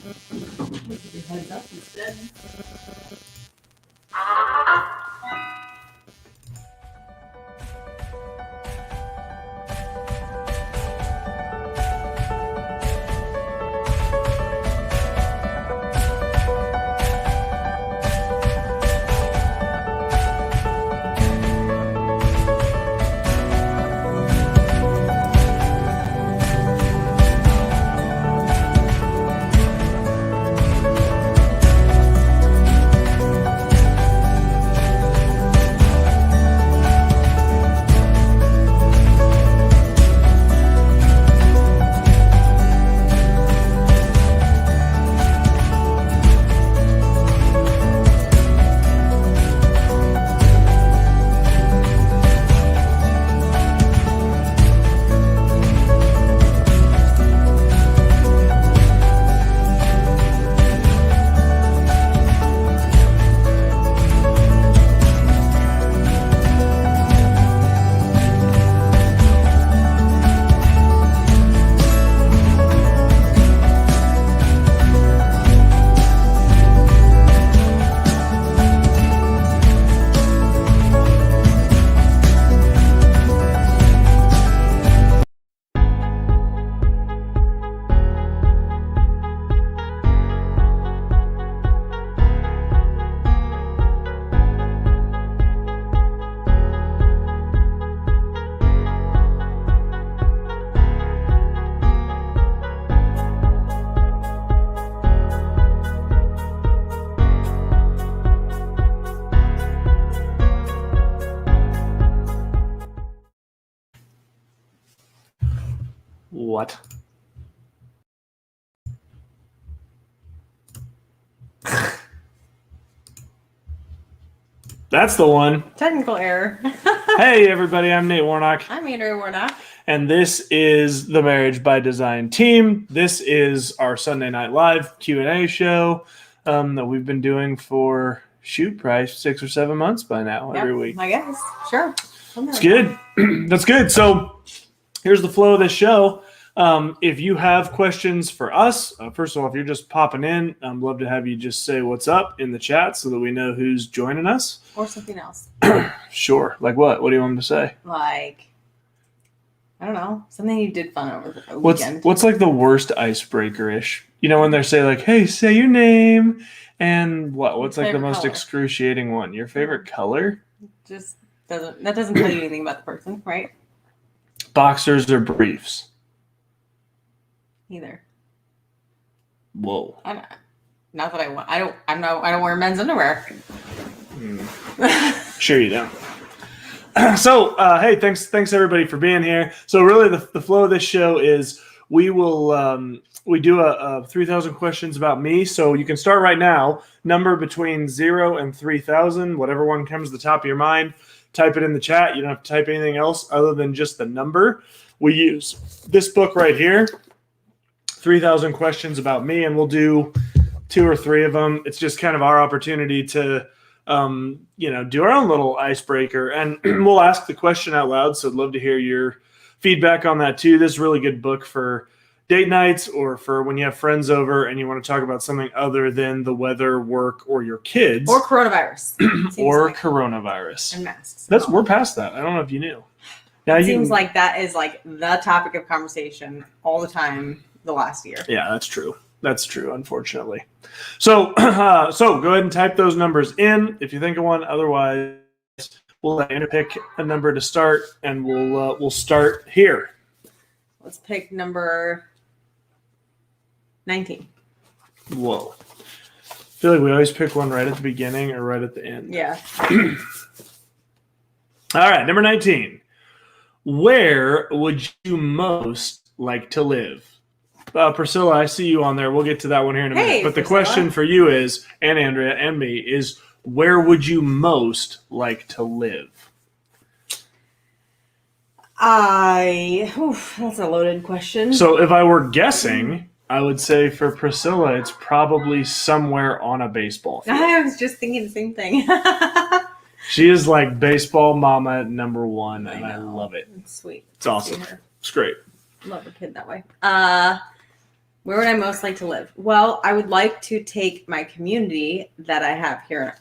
Give you a heads up instead. What? That's the one. Technical error. Hey, everybody. I'm Nate Warnock. I'm Andrea Warnock. And this is the Marriage by Design team. This is our Sunday Night Live Q&A show that we've been doing for, probably 6 or 7 months by now, every week. I guess. Sure. It's good. That's good. So here's the flow of this show. If you have questions for us, first of all, if you're just popping in, I'd love to have you just say what's up in the chat so that we know who's joining us. Or something else. Sure. Like what? What do you want them to say? Like, I don't know. Something you did fun over the weekend. What's like the worst icebreaker-ish? You know, when they say like, hey, say your name and what? What's like the most color. excruciating one? Your favorite color? That doesn't tell you anything about the person, right? Boxers or briefs? Either. Whoa. Not that I want. I don't wear men's underwear. Sure you don't. So, hey, thanks everybody for being here. So really the flow of this show is we do a 3,000 questions about me. So you can start right now, number between 0 and 3,000, whatever one comes to the top of your mind, type it in the chat. You don't have to type anything else other than just the number. We use this book right here, 3,000 questions about me, and we'll do 2 or 3 of them. It's just kind of our opportunity to do our own little icebreaker, and we'll ask the question out loud. So I'd love to hear your feedback on that too. This is a really good book for date nights or for when you have friends over and you want to talk about something other than the weather, work, or your kids. Or coronavirus. Coronavirus. And masks. We're past that. I don't know if you knew. Now it seems like that is like the topic of conversation all the time the last year. Yeah, that's true. That's true, unfortunately. So go ahead and type those numbers in if you think of one. Otherwise, we'll let Andrew pick a number to start, and we'll start here. Let's pick number 19. Whoa. I feel like we always pick one right at the beginning or right at the end. Yeah. All right, number 19. Where would you most like to live? Priscilla, I see you on there. We'll get to that one here in a minute. But the question for you is, and Andrea and me, is where would you most like to live? That's a loaded question. So if I were guessing, I would say for Priscilla, it's probably somewhere on a baseball field. I was just thinking the same thing. She is like baseball mama number one, and I love it. It's sweet. It's awesome. It's great. Love a kid that way. Where would I most like to live? Well, I would like to take my community that I have here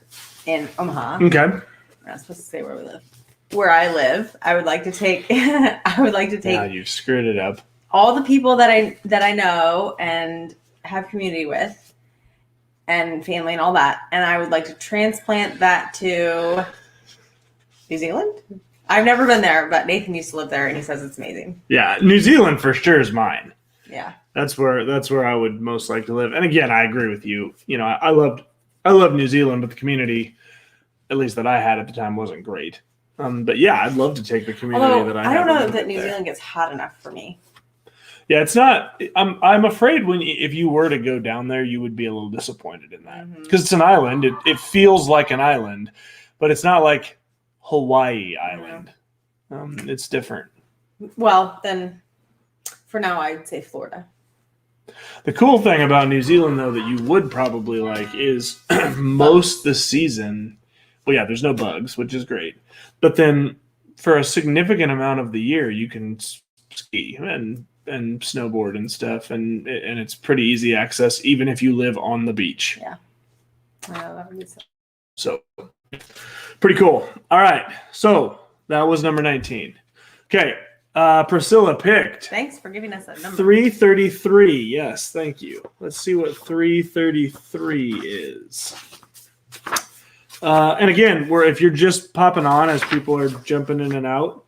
in Omaha. Okay. I'm not supposed to say where we live. Where I live, I would like to take. Yeah, you've screwed it up. All the people that I know and have community with, and family and all that, and I would like to transplant that to New Zealand. I've never been there, but Nathan used to live there, and he says it's amazing. Yeah, New Zealand for sure is mine. Yeah. That's where I would most like to live. And again, I agree with you. You know, I loved New Zealand, but the community, at least that I had at the time, wasn't great. But yeah, I'd love to take the community Although, that I I don't have know and that live New there. Zealand gets hot enough for me. Yeah, it's not. I'm afraid if you were to go down there, you would be a little disappointed in that because it's an island. It feels like an island, but it's not like Hawaii Island. It's different. Well, then, for now, I'd say Florida. The cool thing about New Zealand, though, that you would probably like is most the season. Well, yeah, there's no bugs, which is great. But then for a significant amount of the year, you can ski and snowboard and stuff, and it's pretty easy access, even if you live on the beach. Yeah. That would be so. So, pretty cool. All right. So, that was number 19. Okay. Priscilla picked. Thanks for giving us that number. 333. Yes, thank you. Let's see what 333 is. And again, if you're just popping on as people are jumping in and out,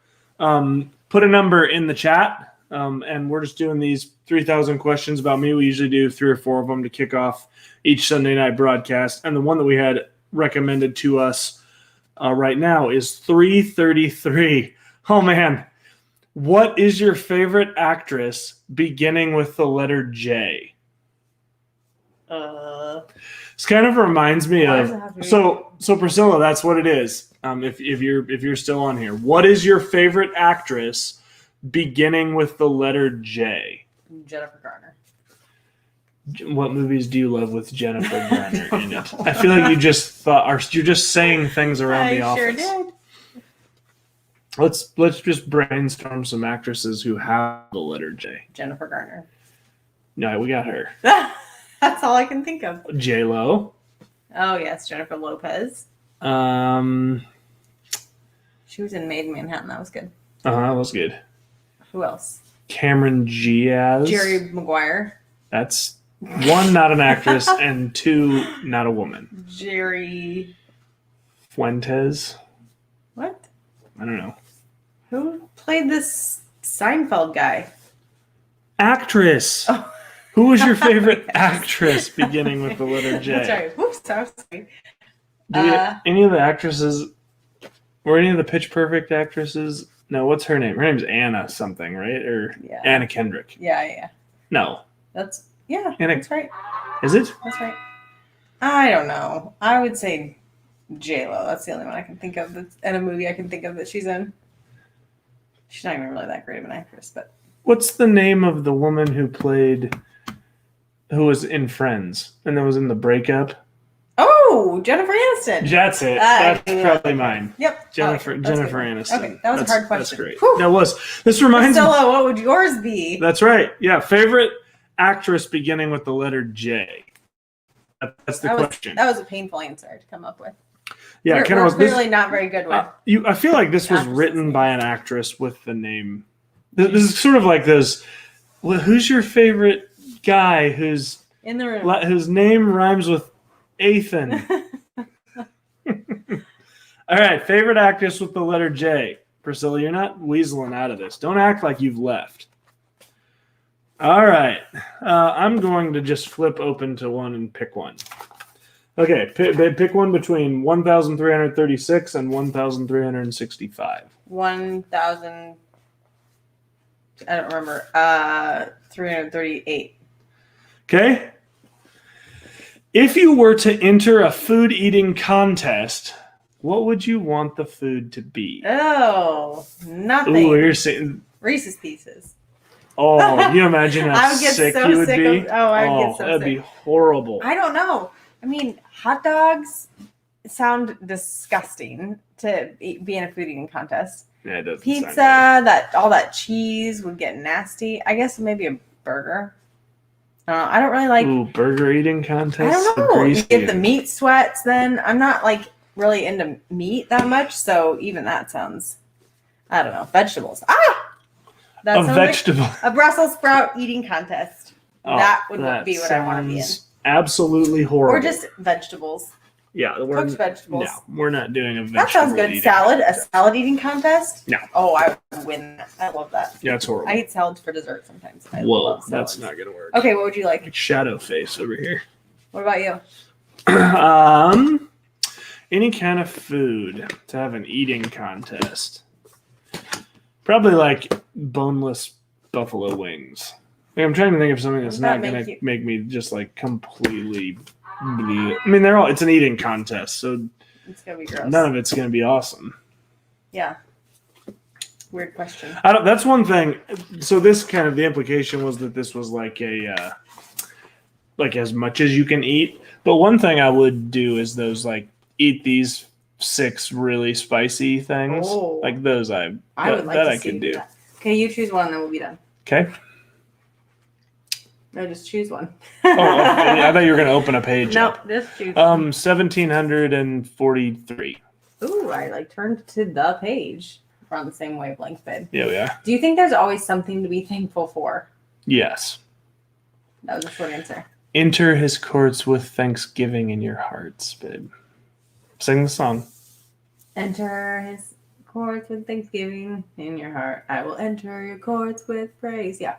put a number in the chat. And we're just doing these 3,000 questions about me. We usually do 3 or 4 of them to kick off each Sunday night broadcast. And the one that we had recommended to us right now is 333. Oh, man. What is your favorite actress beginning with the letter J? This kind of reminds me of so Priscilla, that's what it is. If you're still on here, what is your favorite actress beginning with the letter J? Jennifer Garner. What movies do you love with Jennifer Garner in it? I feel like you just you're just saying things around the office. I sure did. Let's just brainstorm some actresses who have the letter J. Jennifer Garner. No, we got her. That's all I can think of. J-Lo. Oh yes, Jennifer Lopez. She was in Made in Manhattan. That was good. That was good. Who else? Cameron Diaz. Jerry Maguire. That's 1, not an actress, and 2, not a woman. Jerry Fuentes. What? I don't know. Who played this Seinfeld guy? Actress. Oh. Who was your favorite actress beginning with the letter J? Sorry. Whoops, I was sorry. Any of the actresses, or any of the Pitch Perfect actresses? No, what's her name? Her name's Anna something, right? Or Anna Kendrick. Yeah. No. That's right. Is it? That's right. I don't know. I would say J-Lo. That's the only one I can think of that's in a movie I can think of that she's in. She's not even really that great of an actress, but. What's the name of the woman who was in Friends and that was in the breakup? Oh, Jennifer Aniston. That's it. That's probably mine. Yep. Jennifer Aniston. Okay, that was a hard question. That's great. That was. This reminds me. Priscilla, what would yours be? That's right. Yeah, favorite actress beginning with the letter J. That's the question. That was a painful answer to come up with. Yeah, we're clearly not very good with. I feel like this was written by an actress with the name. This is sort of like this. Well, who's your favorite guy who's in the room? Whose name rhymes with Ethan? All right, favorite actress with the letter J. Priscilla, you're not weaseling out of this. Don't act like you've left. All right, I'm going to just flip open to one and pick one. Okay, pick one between 1,336 and 1,365. 1,000. I don't remember. 338. Okay. If you were to enter a food eating contest, what would you want the food to be? Oh, nothing. Ooh, you're saying Reese's Pieces. Oh, can you imagine how sick you would be? I'd get so that'd sick. be horrible. I don't know. I mean, hot dogs sound disgusting to be in a food eating contest. Yeah, it doesn't. Pizza, all that cheese would get nasty. I guess maybe a burger. I don't really like. Ooh, burger eating I contest. don't know. You get the meat sweats. Then I'm not like really into meat that much, so even that sounds. I don't know. Vegetables. That sounds vegetable. like a Brussels sprout eating contest. That would be what I want to be in. Absolutely horrible. Or just vegetables. Yeah, Cooked vegetables. No, we're not doing a vegetable. That sounds good. Salad, a salad eating contest. No. Oh, I would win that. I love that. Yeah, it's horrible. I eat salads for dessert sometimes. Whoa, that's not gonna work. Okay, what would you like? Shadow face over here. What about you? Any kind of food to have an eating contest. Probably like boneless buffalo wings. Like, I'm trying to think of something that's not going to make me just like completely. I mean, it's an eating contest, so it's gonna be gross. None of it's going to be awesome. Yeah. Weird question. That's one thing. So this kind of the implication was that this was like like as much as you can eat. But one thing I would do is those like eat these 6 really spicy things. Oh. Like those I would like that I can do. That. Okay, you choose one, then we'll be done. Okay. No, just choose one. I thought you were going to open a page. No, just choose one. 1743. Ooh, I like turned to the page. We're on the same wavelength, babe. Yeah, we are. Do you think there's always something to be thankful for? Yes. That was a short answer. Enter his courts with thanksgiving in your hearts, babe. Sing the song. Enter his courts with thanksgiving in your heart. I will enter your courts with praise. Yeah.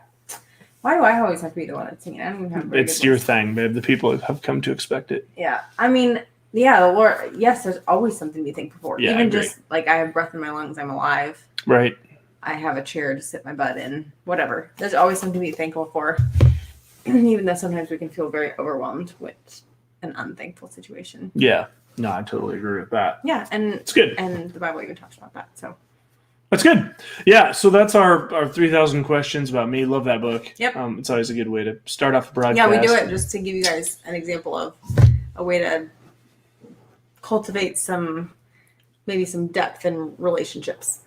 Why do I always have to be the one that's singing? I don't even have It's your thing, babe. The people have come to expect it. Yeah. I mean, yeah, the Lord, yes, there's always something to be thankful for. Yeah, even just like I have breath in my lungs, I'm alive. Right. I have a chair to sit my butt in. Whatever. There's always something to be thankful for. Even though sometimes we can feel very overwhelmed with an unthankful situation. Yeah. No, I totally agree with that. Yeah, and it's good. And the Bible even talks about that. So that's good. Yeah, so that's our 3,000 questions about me. Love that book. Yep. It's always a good way to start off a broadcast. Yeah, we do it just to give you guys an example of a way to cultivate maybe some depth in relationships.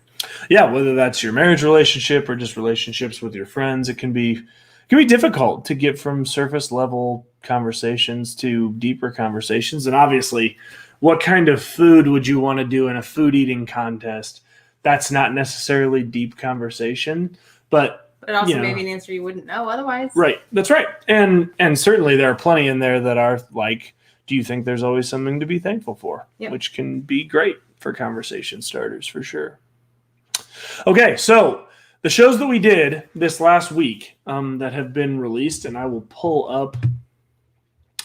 Yeah, whether that's your marriage relationship or just relationships with your friends, it can be difficult to get from surface level conversations to deeper conversations. And obviously, what kind of food would you want to do in a food eating contest? That's not necessarily deep conversation, but also maybe an answer you wouldn't know otherwise. Right. That's right. And certainly there are plenty in there that are like, do you think there's always something to be thankful for? Yep. Which can be great for conversation starters for sure. Okay, so the shows that we did this last week that have been released, and I will pull up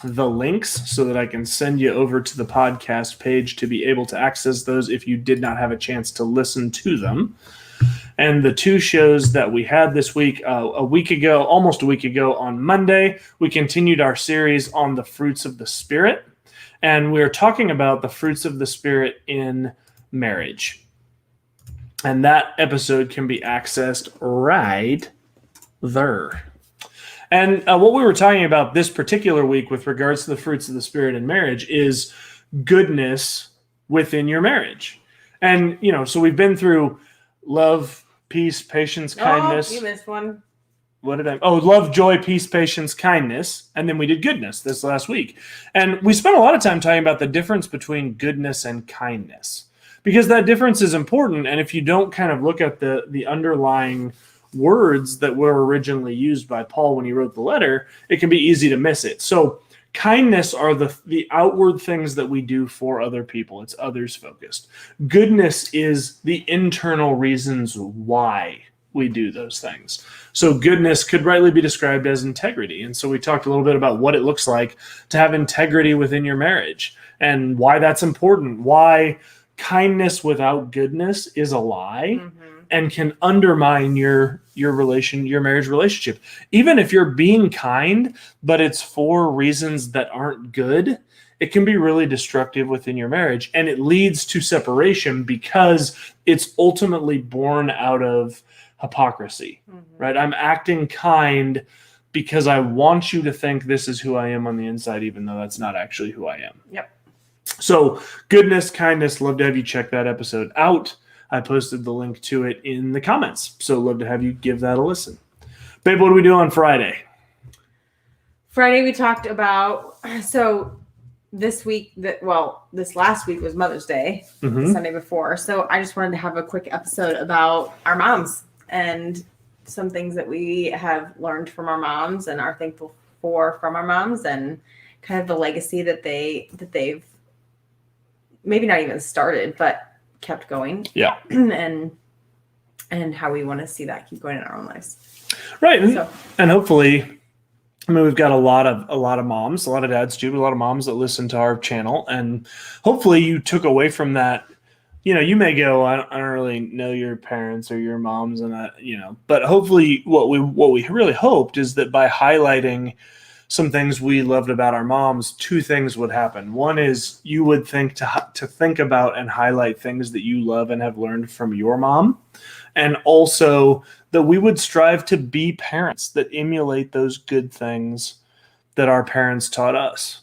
the links so that I can send you over to the podcast page to be able to access those if you did not have a chance to listen to them. And the 2 shows that we had this week, almost a week ago on Monday, we continued our series on the fruits of the Spirit. And we're talking about the fruits of the Spirit in marriage. And that episode can be accessed right there. And what we were talking about this particular week with regards to the fruits of the Spirit in marriage is goodness within your marriage. And, so we've been through love, peace, patience, kindness. You missed one. What did I? Oh, love, joy, peace, patience, kindness. And then we did goodness this last week. And we spent a lot of time talking about the difference between goodness and kindness. Because that difference is important. And if you don't kind of look at the underlying words that were originally used by Paul when he wrote the letter, it can be easy to miss it. So kindness are the outward things that we do for other people. It's others focused. Goodness is the internal reasons why we do those things. So goodness could rightly be described as integrity. And so we talked a little bit about what it looks like to have integrity within your marriage and why that's important, why kindness without goodness is a lie. Mm-hmm. And can undermine your marriage relationship. Even if you're being kind, but it's for reasons that aren't good, it can be really destructive within your marriage. And it leads to separation because it's ultimately born out of hypocrisy, right? I'm acting kind because I want you to think this is who I am on the inside, even though that's not actually who I am. Yep. So goodness, kindness, love to have you check that episode out. I posted the link to it in the comments. So love to have you give that a listen. Babe, what do we do on Friday? Friday we talked about, so this last week was Mother's Day, Mhm. the Sunday before. So I just wanted to have a quick episode about our moms and some things that we have learned from our moms and are thankful for from our moms, and kind of the legacy that they've maybe not even started, but kept going. Yeah. and how we want to see that keep going in our own lives. Right. So, And hopefully, I mean, we've got a lot of moms, a lot of dads too, but a lot of moms that listen to our channel, and hopefully you took away from that. You may go, I don't really know your parents or your moms, and but hopefully, what we really hoped is that by highlighting some things we loved about our moms, two things would happen. One is you would think to think about and highlight things that you love and have learned from your mom, and also that we would strive to be parents that emulate those good things that our parents taught us.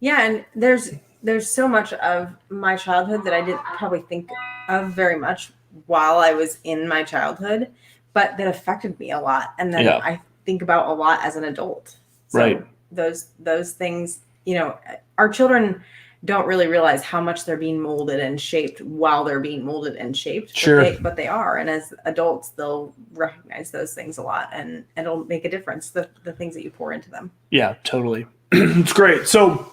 Yeah, and there's so much of my childhood that I didn't probably think of very much while I was in my childhood, but that affected me a lot, and then I think about a lot as an adult. So right. Those things, our children don't really realize how much they're being molded and shaped while they're being molded and shaped. Sure. But they are. And as adults, they'll recognize those things a lot, and it'll make a difference, the things that you pour into them. Yeah, totally. It's great. So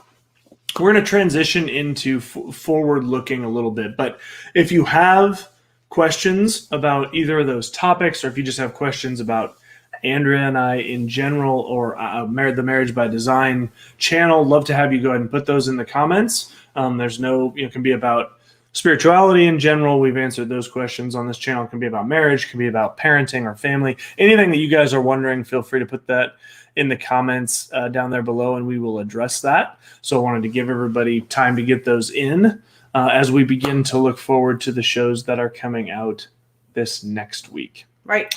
we're going to transition into forward looking a little bit. But if you have questions about either of those topics, or if you just have questions about Andrea and I in general, or the Marriage by Design channel, love to have you go ahead and put those in the comments. There's it can be about spirituality in general. We've answered those questions on this channel. It can be about marriage, it can be about parenting or family. Anything that you guys are wondering, feel free to put that in the comments down there below, and we will address that. So I wanted to give everybody time to get those in as we begin to look forward to the shows that are coming out this next week. Right.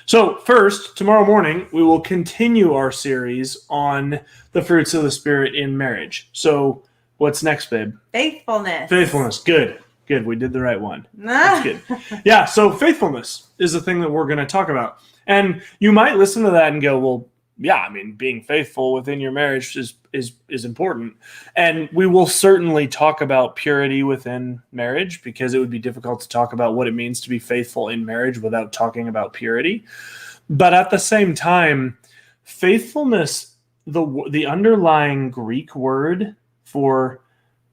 So first, tomorrow morning, we will continue our series on the fruits of the Spirit in marriage. So what's next, babe? Faithfulness. Faithfulness. Good. We did the right one. That's good. Yeah, so faithfulness is the thing that we're going to talk about. And you might listen to that and go, well, yeah, I mean, being faithful within your marriage is important. And we will certainly talk about purity within marriage, because it would be difficult to talk about what it means to be faithful in marriage without talking about purity. But at the same time, faithfulness, the underlying Greek word for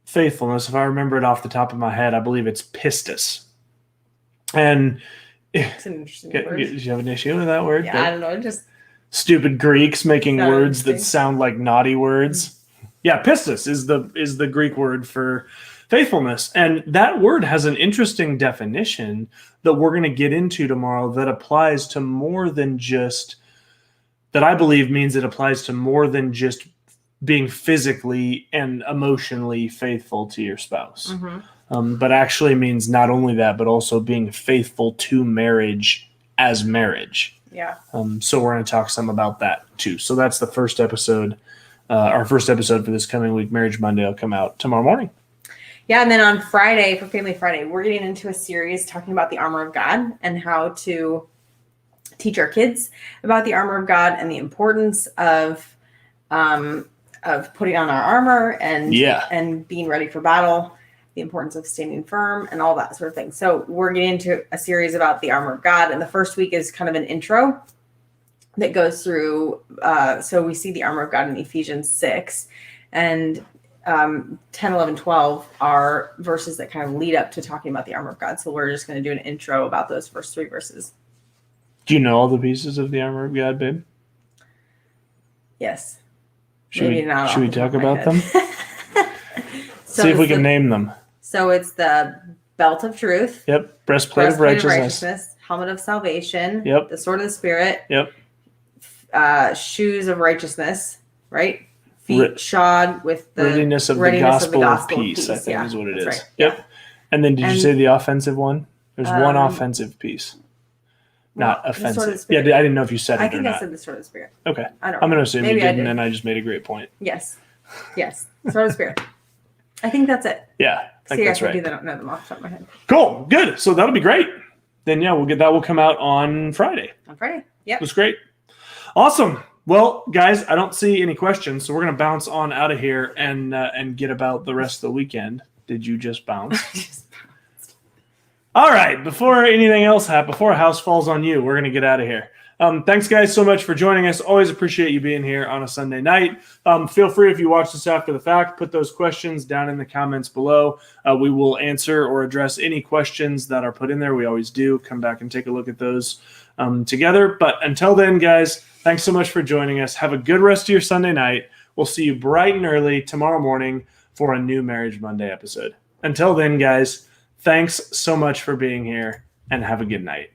faithfulness, if I remember it off the top of my head, I believe it's pistis. And it's an interesting word. Do you have an issue with that word? Yeah, I don't know. Just stupid Greeks making words that sound like naughty words. Yeah, pistis is the Greek word for faithfulness. And that word has an interesting definition that we're going to get into tomorrow that applies to more than just, that I believe means it applies to more than just being physically and emotionally faithful to your spouse. Mm-hmm. But actually means not only that, but also being faithful to marriage as marriage. Yeah. So we're going to talk some about that too. So that's the first episode. Our first episode for this coming week, Marriage Monday, will come out tomorrow morning. Yeah, and then on Friday, for Family Friday, we're getting into a series talking about the armor of God and how to teach our kids about the armor of God and the importance of putting on our armor and being ready for battle, the importance of standing firm and all that sort of thing. So we're getting into a series about the armor of God. And the first week is kind of an intro that goes through. So we see the armor of God in Ephesians 6, and 10, 11, 12 are verses that kind of lead up to talking about the armor of God. So we're just going to do an intro about those first 3 verses. Do you know all the pieces of the armor of God, babe? Yes. Should we talk about them? See if we can name them. So it's the belt of truth. Yep. Breastplate of righteousness. Helmet of salvation. Yep. The sword of the Spirit. Yep. Shoes of righteousness, right? Feet shod with the readiness of the gospel of peace, I think is what it is. Right. Yep. Yeah. And then did you say the offensive one? There's one offensive piece. Not offensive. Yeah, I didn't know if you said it or not. I think I said the sword of the Spirit. Okay. I don't know. I'm going to assume you didn't, and I just made a great point. Yes. Sword of the Spirit. I think that's it. Yeah. I think that's right. I don't know them off the top of my head. Cool. Good. So that'll be great. Then, yeah, that will come out on Friday. On Friday. Yep. That's great. Awesome. Well, guys, I don't see any questions, so we're going to bounce on out of here and get about the rest of the weekend. Did you just bounce? All right. Before anything else happens, before a house falls on you, we're going to get out of here. Thanks, guys, so much for joining us. Always appreciate you being here on a Sunday night. Feel free, if you watch this after the fact, put those questions down in the comments below. We will answer or address any questions that are put in there. We always do. Come back and take a look at those together. But until then, guys, thanks so much for joining us. Have a good rest of your Sunday night. We'll see you bright and early tomorrow morning for a new Marriage Monday episode. Until then, guys, thanks so much for being here, and have a good night.